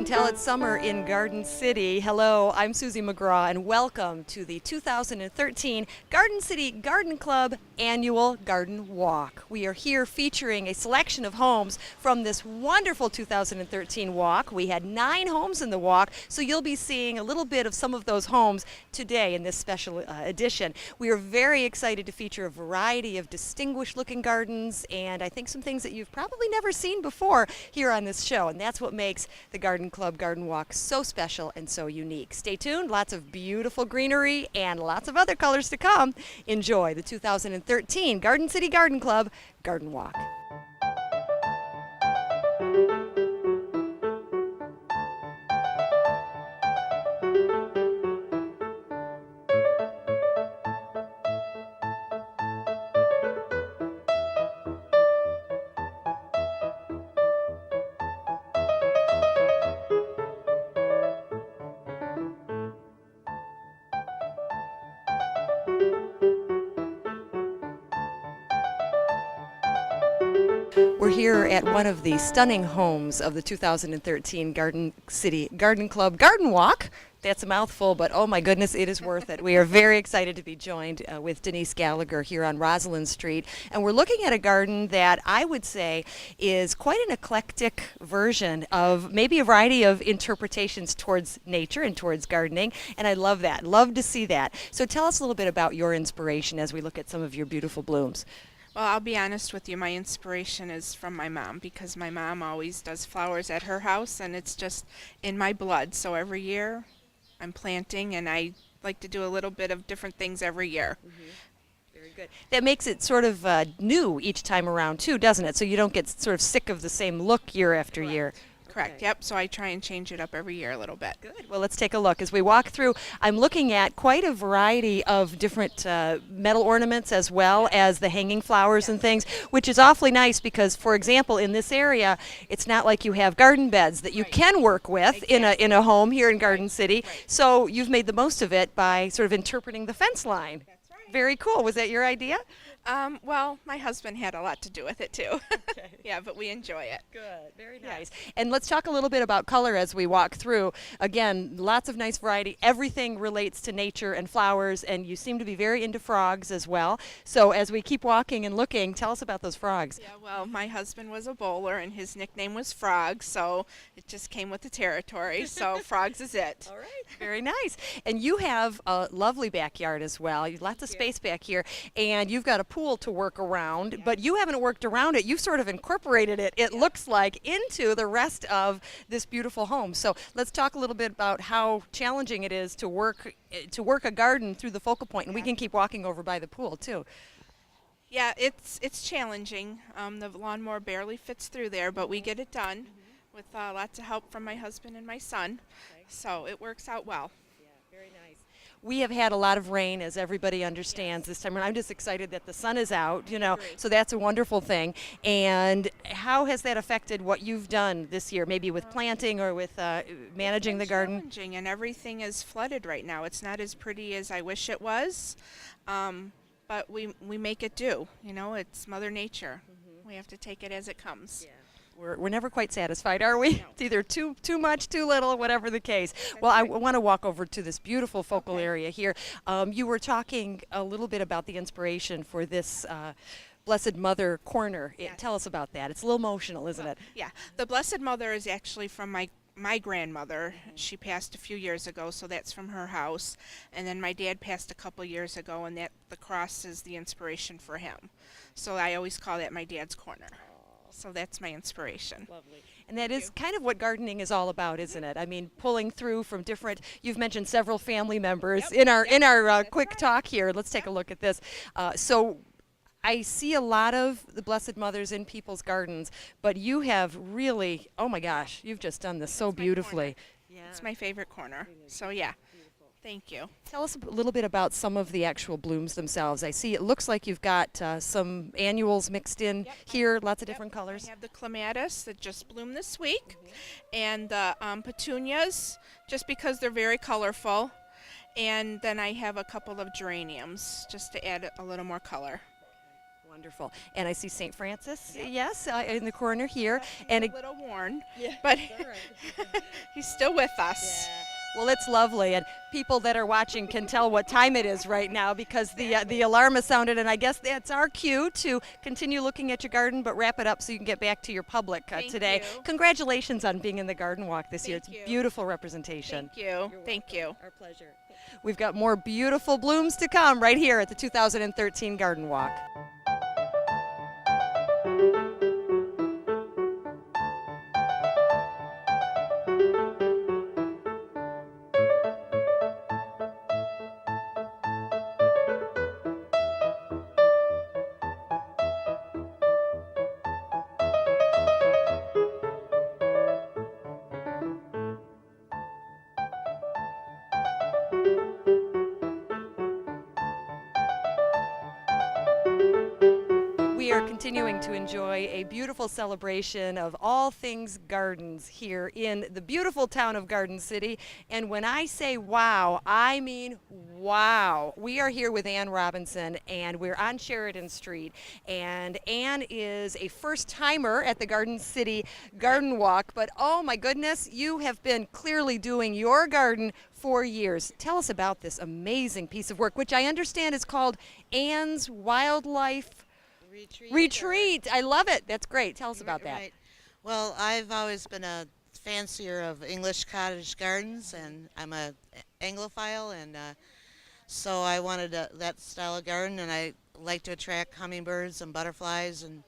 can tell it's summer in Garden City. Hello, I'm Susie McGraw, and welcome to the 2013 Garden City Garden Club Annual Garden Walk. We are here featuring a selection of homes from this wonderful 2013 walk. We had 9 homes in the walk, so you'll be seeing a little bit of some of those homes today in this special edition. We are very excited to feature a variety of distinguished-looking gardens, and I think some things that you've probably never seen before here on this show, and that's what makes the Garden Club Garden Walk so special and so unique. Stay tuned, lots of beautiful greenery and lots of other colors to come. Enjoy the 2013 Garden City Garden Club Garden Walk. We're here at one of the stunning homes of the 2013 Garden City Garden Club Garden Walk. That's a mouthful, but oh my goodness, it is worth it. We are very excited to be joined with Denise Gallagher here on Rosalind Street. And we're looking at a garden that I would say is quite an eclectic version of maybe a variety of interpretations towards nature and towards gardening. And I love that. Love to see that. So tell us a little bit about your inspiration as we look at some of your beautiful blooms. Well, I'll be honest with you, my inspiration is from my mom, because my mom always does flowers at her house, and it's just in my blood. So every year I'm planting, and I like to do a little bit of different things every year. Mm-hmm. Very good. That makes it sort of new each time around too, doesn't it? So you don't get sort of sick of the same look year after year. Correct. Okay. Yep. So I try and change it up every year a little bit. Good. Well, let's take a look. As we walk through, I'm looking at quite a variety of different metal ornaments as well as the hanging flowers and things, which is awfully nice because, for example, in this area, it's not like you have garden beds that you can work with in a home here in Garden City. So you've made the most of it by sort of interpreting the fence line. That's right. Very cool. Was that your idea? Well, my husband had a lot to do with it too. Okay. Yeah, but we enjoy it. Good, very nice. And let's talk a little bit about color as we walk through. Again, lots of nice variety. Everything relates to nature and flowers, and you seem to be very into frogs as well. So as we keep walking and looking, tell us about those frogs. Yeah, well, my husband was a bowler, and his nickname was Frog, so it just came with the territory. So Frogs is it. All right, very nice. And you have a lovely backyard as well. You have lots of space back here, and you've got a pool to work around, but you haven't worked around it. You've sort of incorporated it, it looks like, into the rest of this beautiful home. So let's talk a little bit about how challenging it is to work a garden through the focal point, and we can keep walking over by the pool too. Yeah, it's challenging. The lawnmower barely fits through there, but we get it done with lots of help from my husband and my son. Okay. So it works out well. Yeah, very nice. We have had a lot of rain, as everybody understands this time, and I'm just excited that the sun is out, so that's a wonderful thing. And how has that affected what you've done this year, maybe with planting or with managing the garden? Challenging, and everything is flooded right now. It's not as pretty as I wish it was, but we make it do. It's Mother Nature. We have to take it as it comes. Yeah. We're never quite satisfied, are we? No. It's either too much, too little, whatever the case. Well, I want to walk over to this beautiful focal area here. You were talking a little bit about the inspiration for this Blessed Mother corner. Yes. Tell us about that. It's a little emotional, isn't it? Yeah, the Blessed Mother is actually from my grandmother. She passed a few years ago, so that's from her house. And then my dad passed a couple years ago, and the cross is the inspiration for him. So I always call that my dad's corner. So that's my inspiration. Lovely. And that is kind of what gardening is all about, isn't it? I mean, pulling through from different, you've mentioned several family members in our quick talk here. Let's take a look at this. So I see a lot of the Blessed Mothers in people's gardens, but you have really, oh my gosh, you've just done this so beautifully. Yeah. It's my favorite corner. So yeah. Thank you. Tell us a little bit about some of the actual blooms themselves. I see it looks like you've got some annuals mixed in here, lots of different colors. I have the clematis that just bloomed this week, and the petunias, just because they're very colorful. And then I have a couple of geraniums, just to add a little more color. Wonderful. And I see St. Francis, yes, in the corner here. He's And a little worn, yeah, but all right. he's still with us. Well, it's lovely, and people that are watching can tell what time it is right now because the alarm has sounded, and I guess that's our cue to continue looking at your garden, but wrap it up so you can get back to your public Thank today. you. Congratulations on being in the Garden Walk this year. Thank It's you. beautiful representation. Thank you. Thank you. Our pleasure. We've got more beautiful blooms to come right here at the 2013 Garden Walk. We are continuing to enjoy a beautiful celebration of all things gardens here in the beautiful town of Garden City. And when I say wow, I mean wow. We are here with Ann Robinson, and we're on Sheridan Street. And Ann is a first-timer at the Garden City Garden Walk. But oh my goodness, you have been clearly doing your garden for years. Tell us about this amazing piece of work, which I understand is called Ann's Wildlife Retreat. I love it. That's great. Tell us about that. Right. Well, I've always been a fancier of English cottage gardens, and I'm a Anglophile, and so I wanted that style of garden, and I like to attract hummingbirds and butterflies and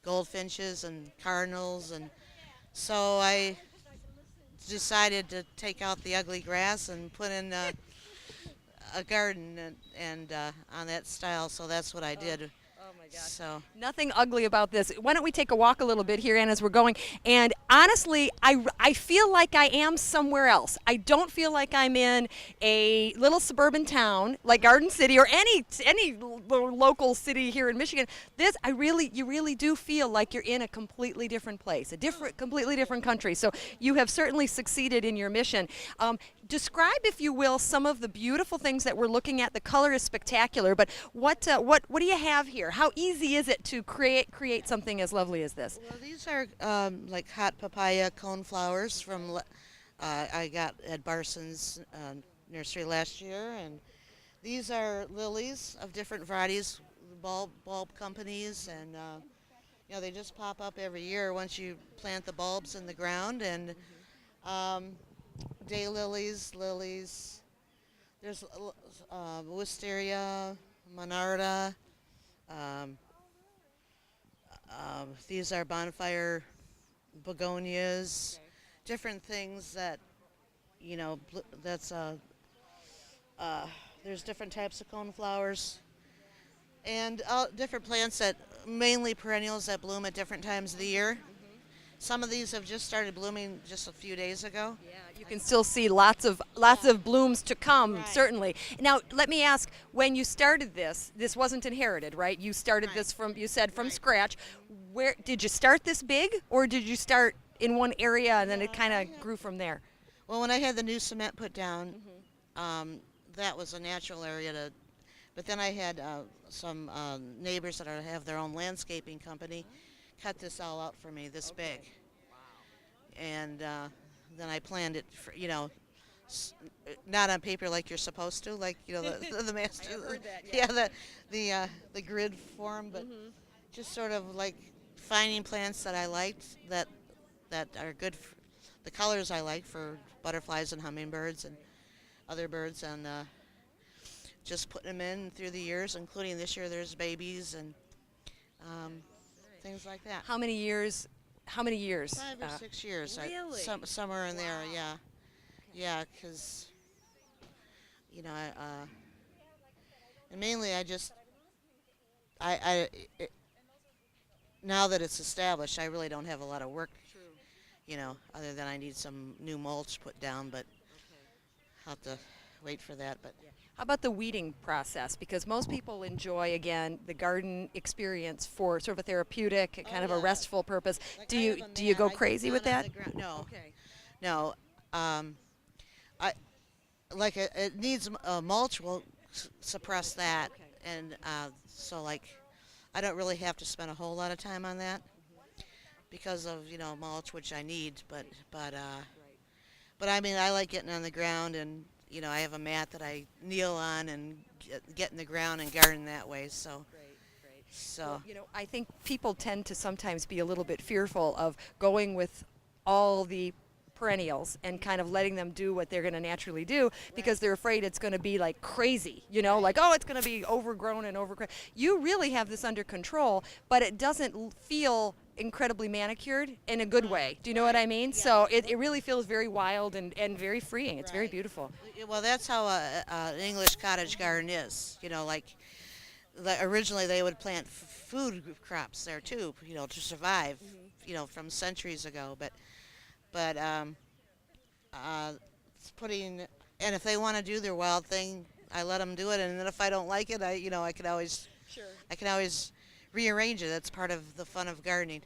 goldfinches and cardinals, and so I decided to take out the ugly grass and put in a garden and on that style. So that's what I did. Oh my gosh. So Nothing ugly about this. Why don't we take a walk a little bit here, Ann, as we're going? And honestly, I feel like I am somewhere else. I don't feel like I'm in a little suburban town like Garden City or any local city here in Michigan. You really do feel like you're in a completely different place, completely different country. So you have certainly succeeded in your mission. Describe, if you will, some of the beautiful things that we're looking at. The color is spectacular, but what do you have here? How easy is it to create something as lovely as this? well, these are like hot papaya cone flowers from I got at Barson's nursery last year, and these are lilies of different varieties, bulb companies, and they just pop up every year once you plant the bulbs in the ground, and lilies. There's wisteria, monarda. These are bonfire begonias, different things that, that's there's different types of cone flowers, and different plants that mainly perennials that bloom at different times of the year. Some of these have just started blooming just a few days ago. Yeah, you can still see lots of blooms to come, Right. certainly. Now, let me ask, when you started this wasn't inherited, right? You started Right. this from Right. scratch. Where did you start this big, or did you start in one area and then it Yeah, kind I of had- grew from there? Well, when I had the new cement put down, that was a natural area to. But then I had some neighbors that have their own landscaping company cut this all out for me this big. And then I planned it for, not on paper like you're supposed to, like the master. I've heard that, yeah, the grid form, but just sort of like finding plants that I liked that are good for the colors I like for butterflies and hummingbirds and other birds, and just putting them in through the years, including this year there's babies and things like that. How many years? 5 or 6 years. really? Somewhere in there, yeah. Yeah, because, and mainly now that it's established, I really don't have a lot of work, other than I need some new mulch put down, but I'll have to wait for that. But How about the weeding process? Because most people enjoy, again, the garden experience for sort of a therapeutic, kind of a yeah. restful purpose. like Do I you have a do you mat go I put crazy with down on that? the ground. No, Okay. no. I like it needs mulch will suppress that, Okay. and so like I don't really have to spend a whole lot of time on that because of mulch, which I need. But I mean, I like getting on the ground, and I have a mat that I kneel on and get in the ground and garden that way. So. So. Well, I think people tend to sometimes be a little bit fearful of going with all the perennials and kind of letting them do what they're going to naturally do because they're afraid it's going to be like crazy, like, oh, it's going to be overgrown and overgrown. You really have this under control, but it doesn't feel incredibly manicured in a good way. Do you know what I mean? Yeah. So it really feels very wild and very freeing. It's very beautiful. Well, that's how an English cottage garden is. Originally they would plant food crops there too, to survive, from centuries ago. But it's putting, and if they want to do their wild thing, I let them do it. And then if I don't like it, I can always rearrange it. That's part of the fun of gardening.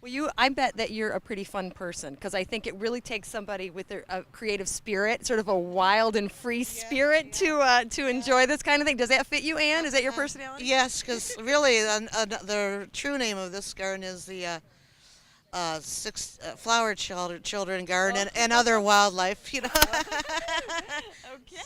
Well, I bet that you're a pretty fun person because I think it really takes somebody with a creative spirit, sort of a wild and free spirit to enjoy this kind of thing. Does that fit you, Anne? Is that your personality? Yes, because really the true name of this garden is the Six Flower Children Garden and other wildlife. Okay,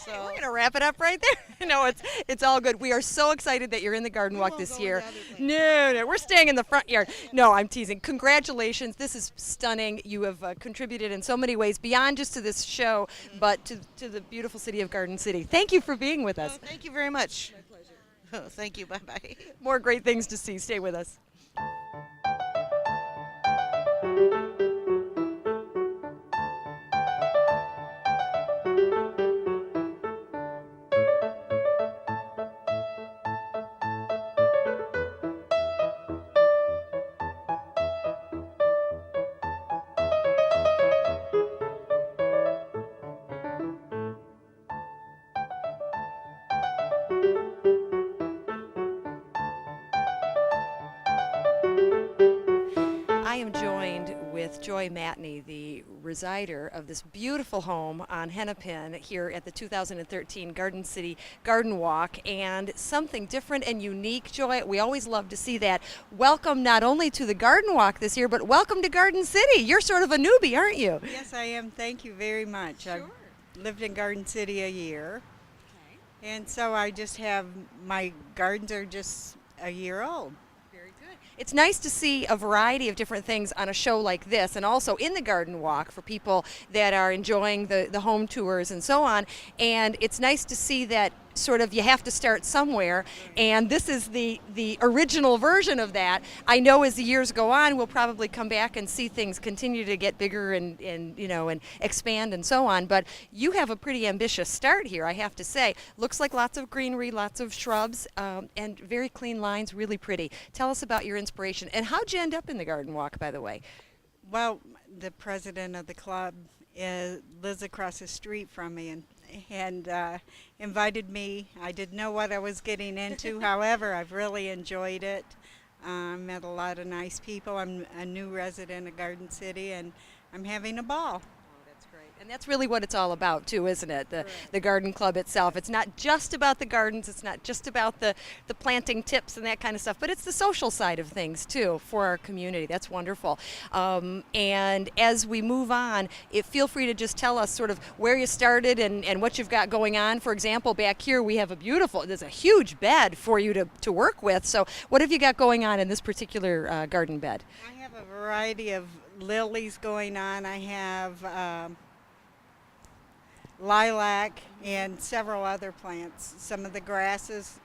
So. we're gonna wrap it up right there. No, it's all good. We are so excited that you're in the garden walk this year. No, we're staying in the front yard. No, I'm teasing. Congratulations, this is stunning. You have contributed in so many ways beyond just to this show, but to the beautiful city of Garden City. Thank you for being with us. Thank you very much. My pleasure. Thank you. Bye bye. More great things to see. Stay with us. I am joined with Joy Matney, the resider of this beautiful home on Hennepin here at the 2013 Garden City Garden Walk, and something different and unique, Joy. We always love to see that. Welcome not only to the Garden Walk this year, but welcome to Garden City. You're sort of a newbie, aren't you? Yes, I am. Thank you very much. Sure. I've lived in Garden City a year, and so I just have, my gardens are just a year old. It's nice to see a variety of different things on a show like this, and also in the Garden Walk for people that are enjoying the home tours and so on. And it's nice to see that sort of you have to start somewhere, and this is the original version of that. I know as the years go on, we'll probably come back and see things continue to get bigger and expand and so on. But you have a pretty ambitious start here, I have to say. Looks like lots of greenery, lots of shrubs, and very clean lines, really pretty. Tell us about your inspiration, and how'd you end up in the Garden Walk, by the way? Well, the president of the club lives across the street from me, and invited me. I didn't know what I was getting into. However, I've really enjoyed it. Met a lot of nice people. I'm a new resident of Garden City, and I'm having a ball. And that's really what it's all about, too, isn't it? The garden club itself. It's not just about the gardens. It's not just about the planting tips and that kind of stuff, but it's the social side of things, too, for our community. That's wonderful. And as we move on, feel free to just tell us sort of where you started and what you've got going on. For example, back here we have there's a huge bed for you to work with. So what have you got going on in this particular garden bed? I have a variety of lilies going on. I have lilac and several other plants, some of the grasses.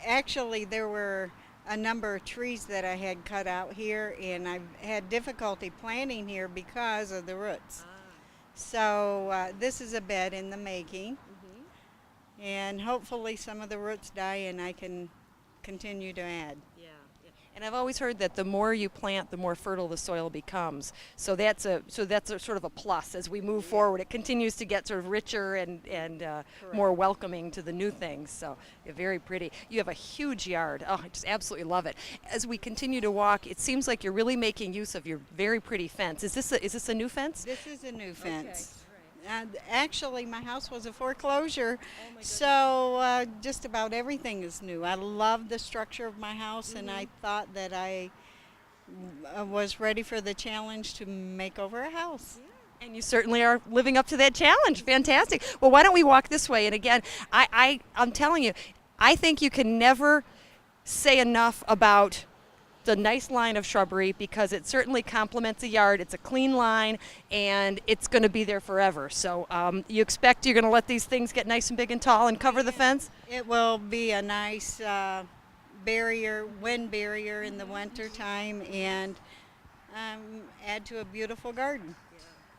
Actually, there were a number of trees that I had cut out here, and I've had difficulty planting here because of the roots. So this is a bed in the making, and hopefully some of the roots die and I can continue to add. And I've always heard that the more you plant, the more fertile the soil becomes. So that's a sort of a plus as we move forward. It continues to get sort of richer and more welcoming to the new things. So very pretty. You have a huge yard. Oh, I just absolutely love it. As we continue to walk, it seems like you're really making use of your very pretty fence. Is this a new fence? This is a new fence. Actually, my house was a foreclosure, so just about everything is new. I love the structure of my house, and I thought that I was ready for the challenge to make over a house. And you certainly are living up to that challenge. Fantastic. Well, why don't we walk this way? And again, I'm telling you, I think you can never say enough about the nice line of shrubbery because it certainly complements the yard. It's a clean line, and it's going to be there forever. So you expect you're going to let these things get nice and big and tall and cover the fence? It will be a nice wind barrier in the winter time, and add to a beautiful garden.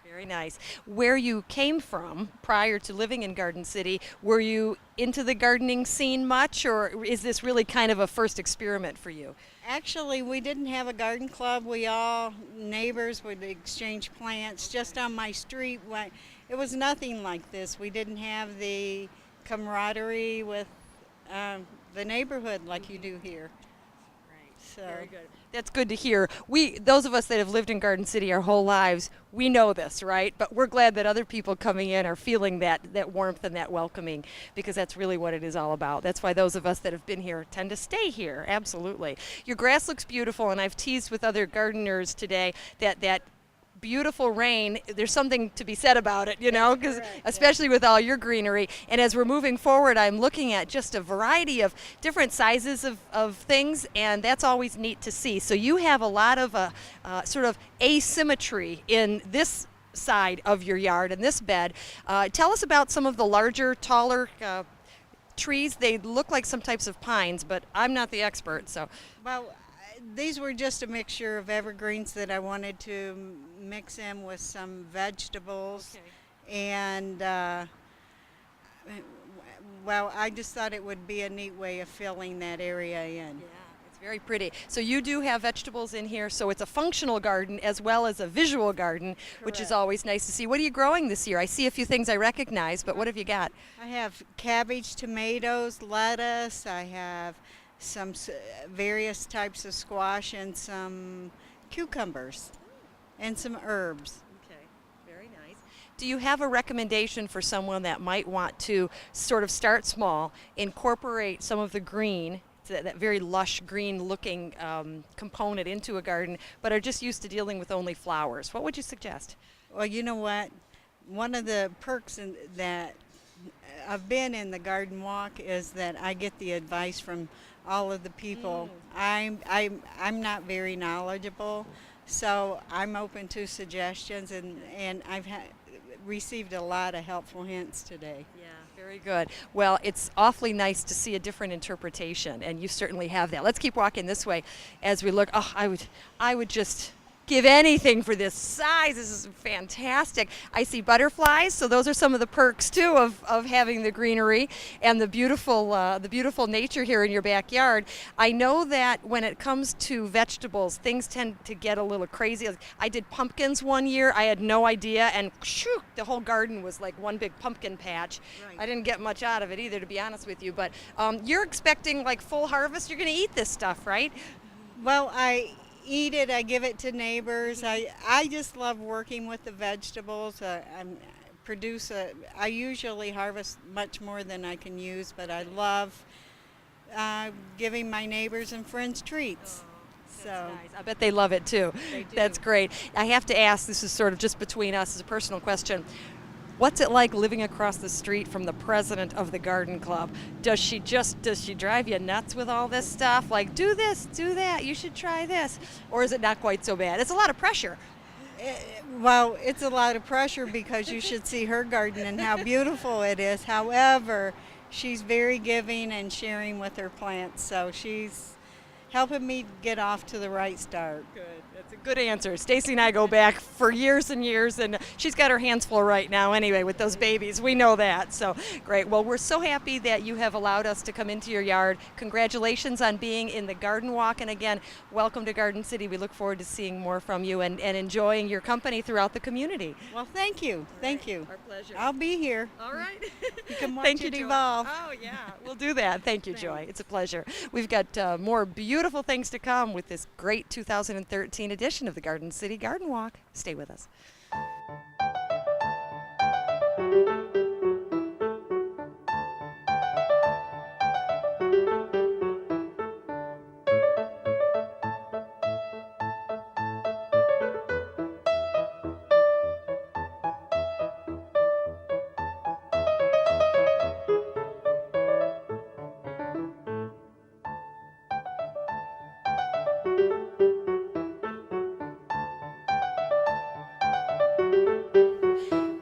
Very nice. Where you came from prior to living in Garden City, were you into the gardening scene much, or is this really kind of a first experiment for you? Actually, we didn't have a garden club. We all neighbors would exchange plants just on my street. It was nothing like this. We didn't have the camaraderie with the neighborhood like you do here. So. Very good. That's good to hear. Those of us that have lived in Garden City our whole lives, we know this, right? But we're glad that other people coming in are feeling that warmth and that welcoming, because that's really what it is all about. That's why those of us that have been here tend to stay here. Absolutely. Your grass looks beautiful, and I've teased with other gardeners today that beautiful rain, there's something to be said about it, because especially with all your greenery. And as we're moving forward, I'm looking at just a variety of different sizes of things, and that's always neat to see. So you have a lot of sort of asymmetry in this side of your yard and this bed. Tell us about some of the larger, taller trees. They look like some types of pines, but I'm not the expert, so. Well, these were just a mixture of evergreens that I wanted to mix in with some vegetables. Okay. And well, I just thought it would be a neat way of filling that area in. Yeah, it's very pretty. So you do have vegetables in here, so it's a functional garden as well as a visual garden, which is Correct. always nice to see. What are you growing this year? I see a few things I recognize, but what have you got? I have cabbage, tomatoes, lettuce. I have some various types of squash and some cucumbers and some herbs. Okay, very nice. Do you have a recommendation for someone that might want to sort of start small, incorporate some of the green, that very lush green looking component into a garden, but are just used to dealing with only flowers? What would you suggest? Well, you know what? One of the perks that I've been in the garden walk is that I get the advice from all of the people. I'm not very knowledgeable, so I'm open to suggestions, and I've received a lot of helpful hints today. Yeah, very good. Well, it's awfully nice to see a different interpretation, and you certainly have that. Let's keep walking this way as we look. Oh, I would just give anything for this size. This is fantastic. I see butterflies, so those are some of the perks too of having the greenery and the beautiful nature here in your backyard. I know that when it comes to vegetables, things tend to get a little crazy. I did pumpkins one year. I had no idea, and shoo, the whole garden was like one big pumpkin patch. Right. I didn't get much out of it either, to be honest with you. But you're expecting like full harvest. You're going to eat this stuff, right? Well, I eat it. I give it to neighbors. I just love working with the vegetables. I usually harvest much more than I can use, but I love giving my neighbors and friends treats. That's So nice. I bet they love it too. They do. That's great. I have to ask, this is sort of just between us as a personal question. What's it like living across the street from the president of the garden club? Does she drive you nuts with all this stuff? Like, do this, do that, you should try this. Or is it not quite so bad? It's a lot of pressure. Well, it's a lot of pressure because you should see her garden and how beautiful it is. However, she's very giving and sharing with her plants, so she's helping me get off to the right start. Good. That's a good answer. Stacy and I go back for years and years, and she's got her hands full right now anyway with those babies. We know that. So great. Well, we're so happy that you have allowed us to come into your yard. Congratulations on being in the garden walk. And again, welcome to Garden City. We look forward to seeing more from you and enjoying your company throughout the community. Well, thank you. Thank you. Our pleasure. I'll be here. All right. You can watch Thank it you, Joy. evolve. Oh, yeah. We'll do that. Thank you, Joy. It's a pleasure. We've got more beautiful things to come with this great 2013 edition of the Garden City Garden Walk. Stay with us.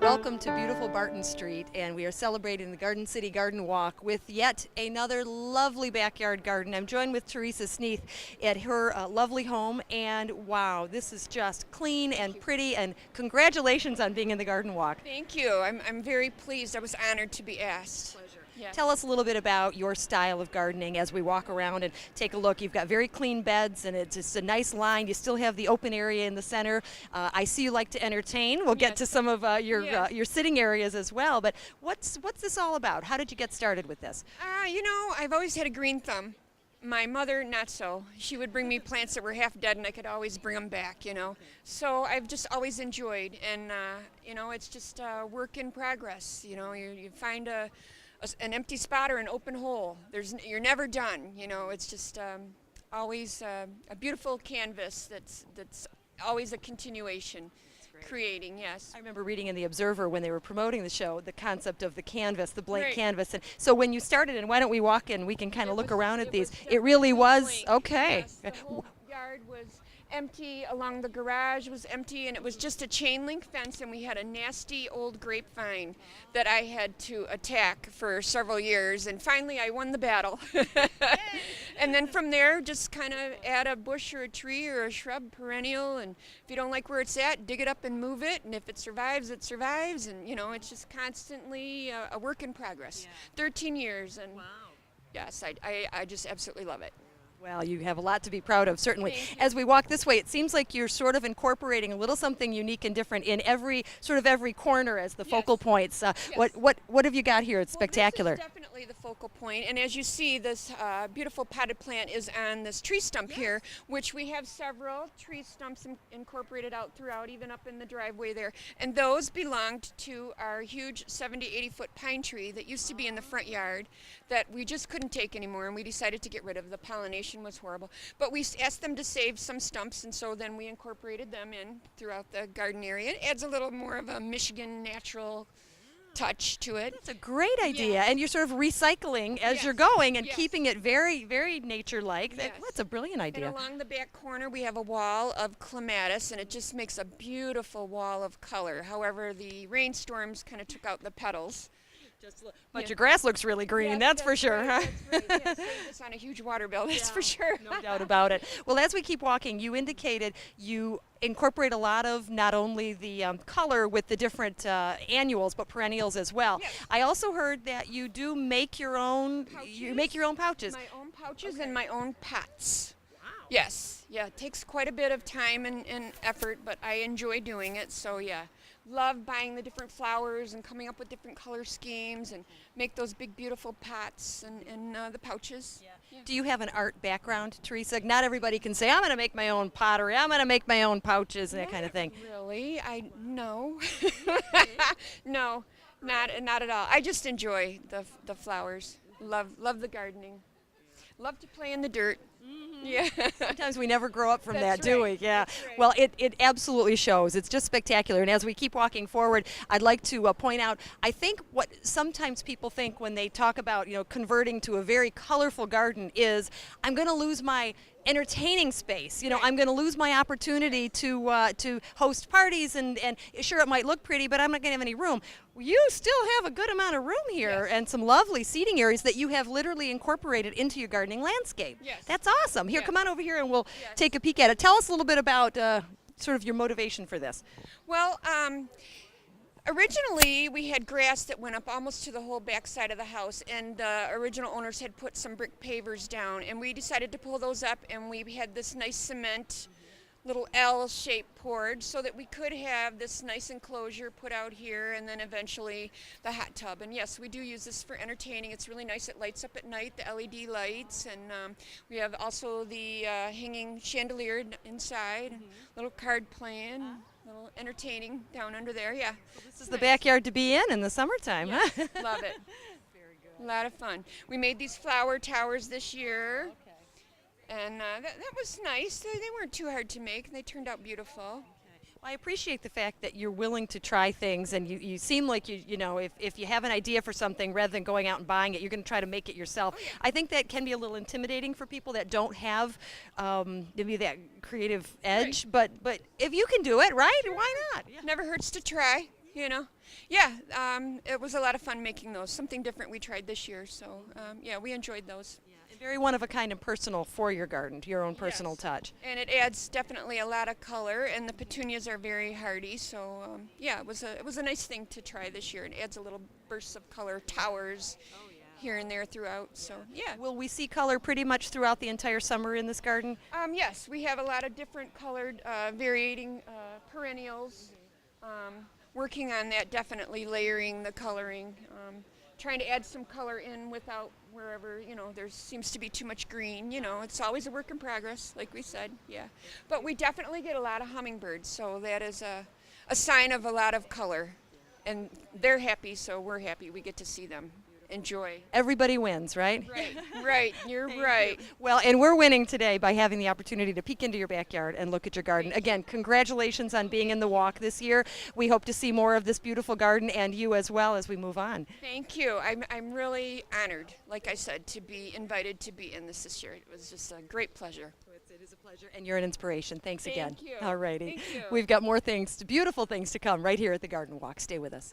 Welcome to beautiful Barton Street, and we are celebrating the Garden City Garden Walk with yet another lovely backyard garden. I'm joined with Teresa Smith at her lovely home, and wow, this is just clean and pretty, and congratulations on being in the Garden Walk. Thank you. I'm very pleased. I was honored to be asked. Yeah. Tell us a little bit about your style of gardening as we walk around and take a look. You've got very clean beds, and it's just a nice line. You still have the open area in the center. I see you like to entertain. We'll get to some of your sitting areas as well. But what's this all about? How did you get started with this? I've always had a green thumb. My mother, not so. She would bring me plants that were half dead, and I could always bring them back, So I've just always enjoyed, and, it's just work in progress. You find an empty spot or an open hole. You're never done. It's just always a beautiful canvas that's always a continuation. Creating, yes. I remember reading in The Observer when they were promoting the show the concept of the canvas, the blank Right. canvas. And so when you started, and why don't we walk in? We can kind of look around at these. was It really was blank. okay. Yes, the whole yard was empty. Along the garage was empty, and it was just a chain link fence, and we had a nasty old grapevine that I had to attack for several years, and finally I won the battle. And then from there, just kind of add a bush or a tree or a shrub perennial, and if you don't like where it's at, dig it up and move it, and if it survives, it survives, and it's just constantly a work in progress. 13 years, and yes, I just absolutely love it. Well, you have a lot to be proud of, certainly. Thank you. As we walk this way, it seems like you're sort of incorporating a little something unique and different in every corner as the focal points. What have you got here? It's spectacular. Well, this is definitely the focal point, and as you see, this beautiful potted plant is on this tree stump here, which we have several tree stumps incorporated out throughout, even up in the driveway there, and those belonged to our huge 70-80-foot pine tree that used to be in the front yard that we just couldn't take anymore, and we decided to get rid of. The pollination was horrible, but we asked them to save some stumps, and so then we incorporated them in throughout the garden area. It adds a little more of a Michigan natural touch to it. It's a great idea, Yes. and you're sort of recycling as Yes. you're going and Yes. keeping it very, very nature-like. Yes. That's a brilliant idea. And along the back corner, we have a wall of clematis, and it just makes a beautiful wall of color. However, the rainstorms kind of took out the petals. But your grass looks really green, Yes, that's for sure. right, Huh? That's right. Yeah, saved us on a huge water bill, that's for sure. No doubt about it. Well, as we keep walking, you indicated you incorporate a lot of not only the color with the different annuals, but perennials as well. Yes. I also heard that you do make your own. You make your own pouches. My own pouches and my own pots. Wow. Yes. Yeah, it takes quite a bit of time and effort, but I enjoy doing it, so yeah. Love buying the different flowers and coming up with different color schemes and make those big beautiful pots and the pouches. Yeah. Do you have an art background, Teresa? Not everybody can say, I'm going to make my own pottery, I'm going to make my own pouches, and that kind of thing. Really? No. No, not at all. I just enjoy the flowers. Love the gardening. Love to play in the dirt. Yeah. Sometimes we never grow up from That's that, do we? right. Yeah. That's right. Well, it absolutely shows. It's just spectacular. And as we keep walking forward, I'd like to point out, I think what sometimes people think when they talk about, converting to a very colorful garden is, I'm going to lose my entertaining space. I'm going to lose my opportunity to host parties, and sure, it might look pretty, but I'm not going to have any room. You still have a good amount of room here, Yes. and some lovely seating areas that you have literally incorporated into your gardening landscape. Yes. That's awesome. Here, Yes. come on over here and we'll Yes. take a peek at it. Tell us a little bit about sort of your motivation for this. Well, originally we had grass that went up almost to the whole back side of the house, and the original owners had put some brick pavers down, and we decided to pull those up, and we had this nice cement little L-shaped porch so that we could have this nice enclosure put out here and then eventually the hot tub. And yes, we do use this for entertaining. It's really nice. It lights up at night, the LED lights, and we have also the hanging chandelier inside, little card playing, little entertaining down under there. Yeah. This is the backyard to be in the summertime, Yes, huh? love it. Very good. A lot of fun. We made these flower towers this year. And that was nice. They weren't too hard to make, and they turned out beautiful. Well, I appreciate the fact that you're willing to try things, and you seem like you know, if you have an idea for something, rather than going out and buying it, you're going to try to make it yourself. Oh, yeah. I think that can be a little intimidating for people that don't have maybe that creative edge, but if you can do it, right? Why not? Yeah. Never hurts to try, you know. Yeah, it was a lot of fun making those. Something different we tried this year, so yeah, we enjoyed those. And very one of a kind and personal for your garden, your own personal Yes. touch. And it adds definitely a lot of color, and the petunias are very hardy. So yeah, it was a nice thing to try this year. It adds a little bursts of color, towers here and there throughout. So yeah. Will we see color pretty much throughout the entire summer in this garden? Yes, we have a lot of different colored, varying perennials. Working on that, definitely layering the coloring, trying to add some color in without wherever, you know, there seems to be too much green. You know, it's always a work in progress, like we said, yeah. But we definitely get a lot of hummingbirds, so that is a sign of a lot of color. And they're happy, so we're happy. We get to see them. Enjoy. Everybody wins, right? Right, right, you're right. Well, and we're winning today by having the opportunity to peek into your backyard and look at your garden. Again, congratulations on being in the walk this year. We hope to see more of this beautiful garden and you as well as we move on. Thank you. I'm really honored, like I said, to be invited to be in this year. It was just a great pleasure. It is a pleasure, and you're an inspiration. Thanks again. Thank you. All righty. Thank you. We've got more things, beautiful things to come right here at the Garden Walk. Stay with us.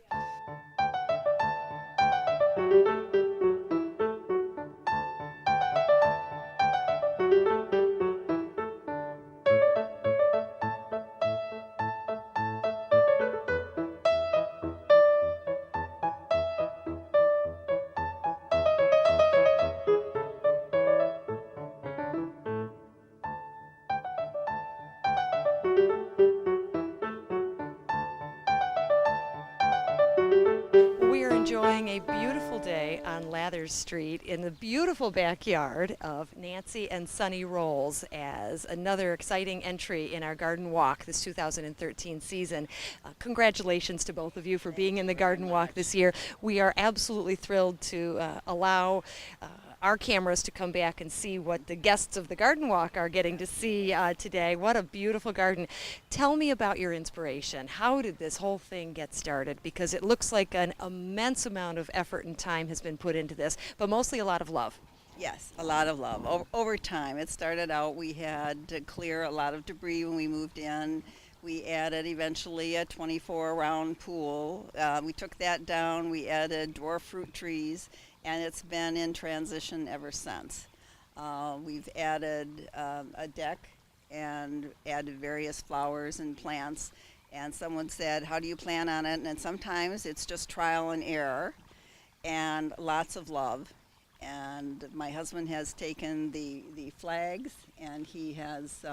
We are enjoying a beautiful day on Lathers Street in the beautiful backyard of Nancy and Sonny Rolls as another exciting entry in our Garden Walk this 2013 season. Congratulations to both of you for being in the Garden Walk this year. We are absolutely thrilled to allow our cameras to come back and see what the guests of the Garden Walk are getting to see today. What a beautiful garden. Tell me about your inspiration. How did this whole thing get started? Because it looks like an immense amount of effort and time has been put into this, but mostly a lot of love. Yes, a lot of love. Over time, it started out, we had to clear a lot of debris when we moved in. We added eventually a 24-round pool. We took that down. We added dwarf fruit trees, and it's been in transition ever since. We've added a deck and added various flowers and plants. And someone said, how do you plan on it? And sometimes it's just trial and error and lots of love. And my husband has taken the flags, and he has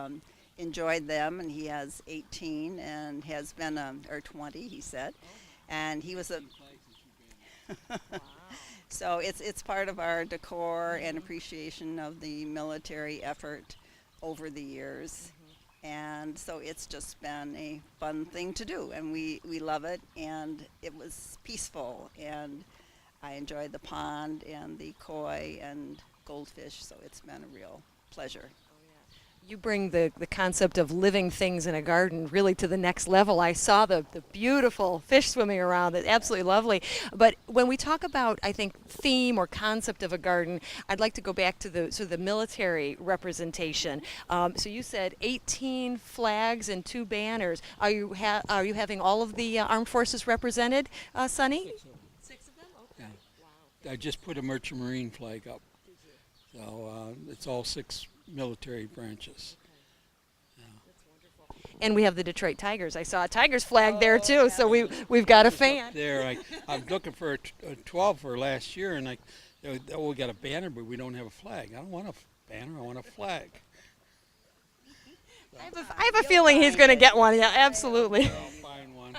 enjoyed them, and he has 18 and has been, or 20, he said. And he was a... So it's part of our decor and appreciation of the military effort over the years. And so it's just been a fun thing to do, and we love it, and it was peaceful, and I enjoyed the pond and the koi and goldfish, so it's been a real pleasure. You bring the concept of living things in a garden really to the next level. I saw the beautiful fish swimming around. It's absolutely lovely. But when we talk about, I think, theme or concept of a garden, I'd like to go back to the military representation. So you said 18 flags and 2 banners. Are you having all of the armed forces represented, Sonny? 6 of them? Okay. Yeah. I just put a Merchant Marine flag up. So it's all 6 military branches. And we have the Detroit Tigers. I saw a Tigers flag there too, so we've got a fan. There, I'm looking for a 12 for last year, and we got a banner, but we don't have a flag. I don't want a banner. I want a flag. I have a feeling he's going to get one. Yeah, absolutely. I'll find one.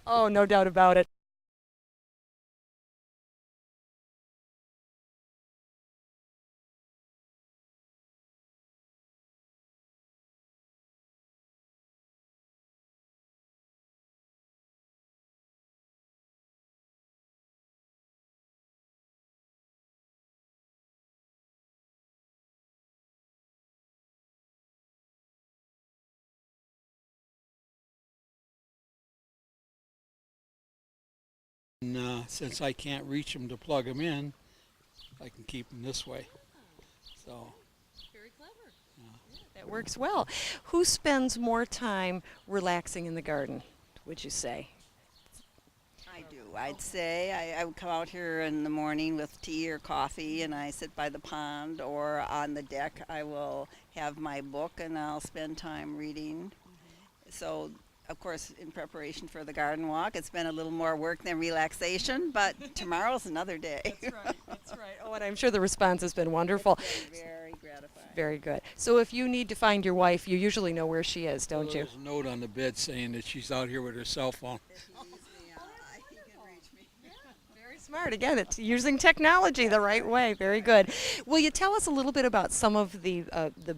Oh, no doubt about it. And since I can't reach them to plug them in, I can keep them this way. So Very clever. That works well. Who spends more time relaxing in the garden, would you say? I do. I'd say I would come out here in the morning with tea or coffee, and I sit by the pond or on the deck. I will have my book, and I'll spend time reading. So, of course, in preparation for the garden walk, it's been a little more work than relaxation, but tomorrow's another day. That's right. That's right. Oh, and I'm sure the response has been wonderful. Very gratifying. Very good. So if you need to find your wife, you usually know where she is, don't you? there's a note on the bed saying that she's out here with her cell phone. He can reach me. Very smart. Again, it's using technology the right way. Very good. Will you tell us a little bit about some of the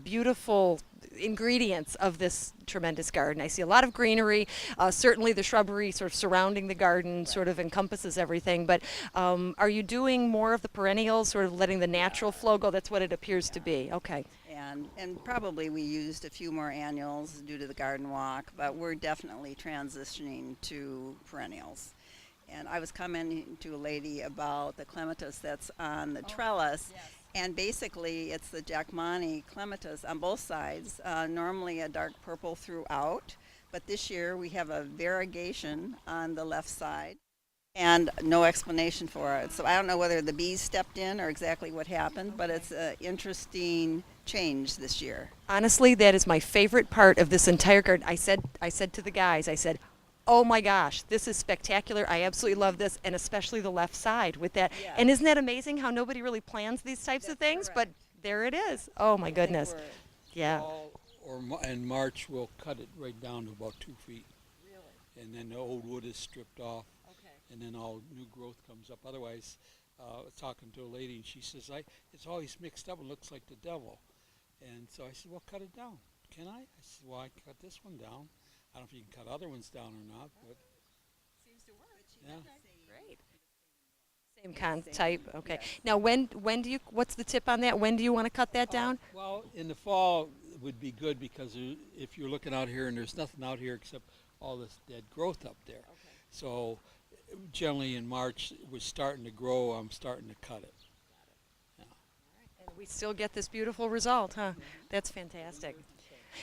beautiful ingredients of this tremendous garden? I see a lot of greenery. Certainly the shrubbery sort of surrounding the garden sort of encompasses everything. But are you doing more of the perennials, sort of letting the natural flow go? That's what it appears to be. Okay. And probably we used a few more annuals due to the garden walk, but we're definitely transitioning to perennials. And I was commenting to a lady about the clematis that's on the trellis. Yes. And basically, it's the Jackmani clematis on both sides, normally a dark purple throughout. But this year, we have a variegation on the left side and no explanation for it. So I don't know whether the bees stepped in or exactly what happened, but it's an interesting change this year. Honestly, that is my favorite part of this entire garden. I said to the guys, I said, oh my gosh, this is spectacular. I absolutely love this, and especially the left side with that. Yeah. And isn't that amazing how nobody really plans these types of That's things? correct. But there it is. Oh my goodness. Yeah. Fall in March, we'll cut it right down to about 2 feet. Really? And then the old wood is stripped off. Okay. And then all new growth comes up. Otherwise, talking to a lady, and she says, it's always mixed up. It looks like the devil. And so I said, well, cut it down. Can I? I said, well, I cut this one down. I don't know if you can cut other ones down or not, but Seems to work. yeah. Great. Same type. Okay. Now, when do you? What's the tip on that? When do you want to cut that down? Well, in the fall it would be good because if you're looking out here and there's nothing out here except all this dead growth up there. Okay. So generally in March it was starting to grow. I'm starting to cut it. And we still get this beautiful result, huh? That's fantastic.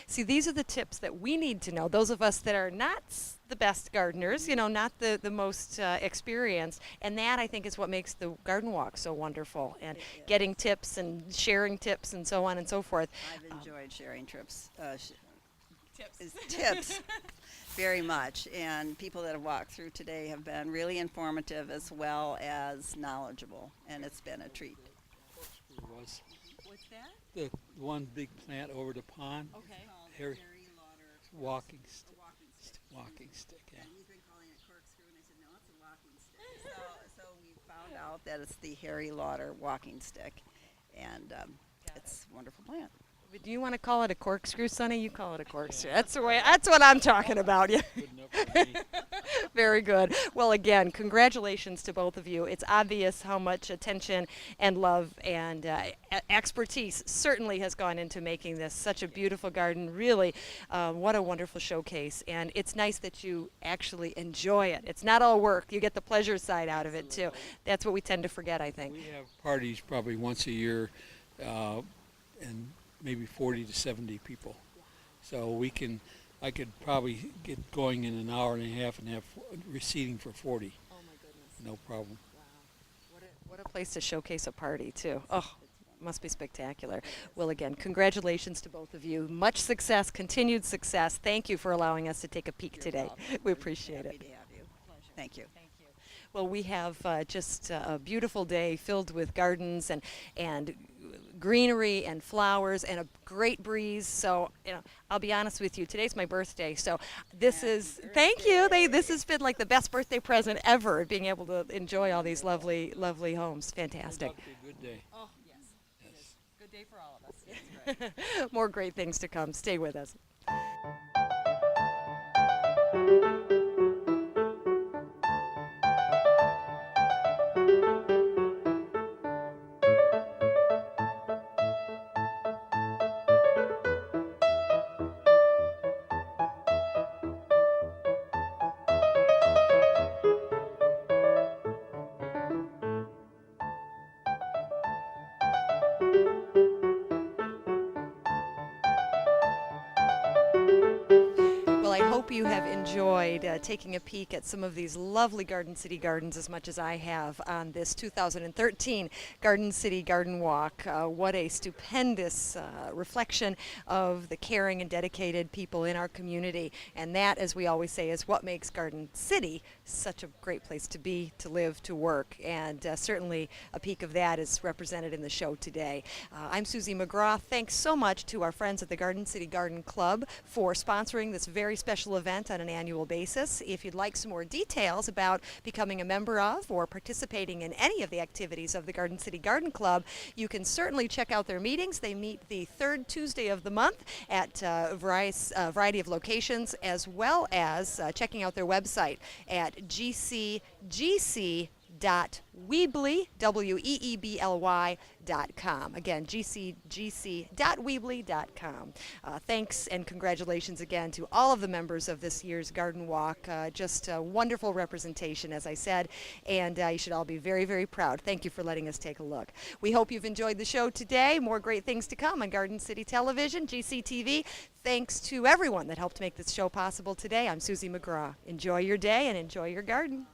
See, these are the tips that we need to know. Those of us that are not the best gardeners, not the most experienced. And that, I think, is what makes the garden walk so wonderful. And getting tips and sharing tips and so on and so forth. I've enjoyed sharing tips very much, and people that have walked through today have been really informative as well as knowledgeable, and it's been a treat. It was What's that? the one big plant over the pond. Okay. Harry, walking stick. Walking stick. Yeah. And he's been calling it corkscrew, and I said, no, it's a walking stick. So we found out that it's the Harry Lauder walking stick, and it's a wonderful plant. But do you want to call it a corkscrew, Sonny? You call it a corkscrew. That's the way. That's what I'm talking about. Yeah. Good enough for me. Very good. Well, again, congratulations to both of you. It's obvious how much attention and love and expertise certainly has gone into making this such a beautiful garden. Really, what a wonderful showcase. And it's nice that you actually enjoy it. It's not all work. You get the pleasure side out of it, too. That's what we tend to forget, I think. We have parties probably once a year, and maybe 40 to 70 people. So I could probably get going in an hour and a half and have seating for 40. Oh, my goodness. No problem. Wow. What a place to showcase a party, too. Oh, must be spectacular. Well, again, congratulations to both of you. Much success, continued success. Thank you for allowing us to take a peek today. We appreciate Happy it. to have you. Thank you. Thank you. Well, we have just a beautiful day filled with gardens and greenery and flowers and a great breeze. So, I'll be honest with you, today's my birthday. So this is, thank you. This has been like the best birthday present ever, being able to enjoy all these lovely, lovely homes. Fantastic. Turned out to be a good day. Oh, yes. It is. Good day for all of us. That's right. More great things to come. Stay with us. Well, I hope you have enjoyed taking a peek at some of these lovely Garden City gardens as much as I have on this 2013 Garden City Garden Walk. What a stupendous reflection of the caring and dedicated people in our community. And that, as we always say, is what makes Garden City such a great place to be, to live, to work. And certainly a peek of that is represented in the show today. I'm Susie McGraw. Thanks so much to our friends at the Garden City Garden Club for sponsoring this very special event on an annual basis. If you'd like some more details about becoming a member of or participating in any of the activities of the Garden City Garden Club, you can certainly check out their meetings. They meet the third Tuesday of the month at a variety of locations, as well as checking out their website at gcgc.weebly, weebly.com. Again, gcgc.weebly.com. Thanks and congratulations again to all of the members of this year's Garden Walk. Just a wonderful representation, as I said, and you should all be very, very proud. Thank you for letting us take a look. We hope you've enjoyed the show today. More great things to come on Garden City Television, GCTV. Thanks to everyone that helped make this show possible today. I'm Susie McGraw. Enjoy your day and enjoy your garden.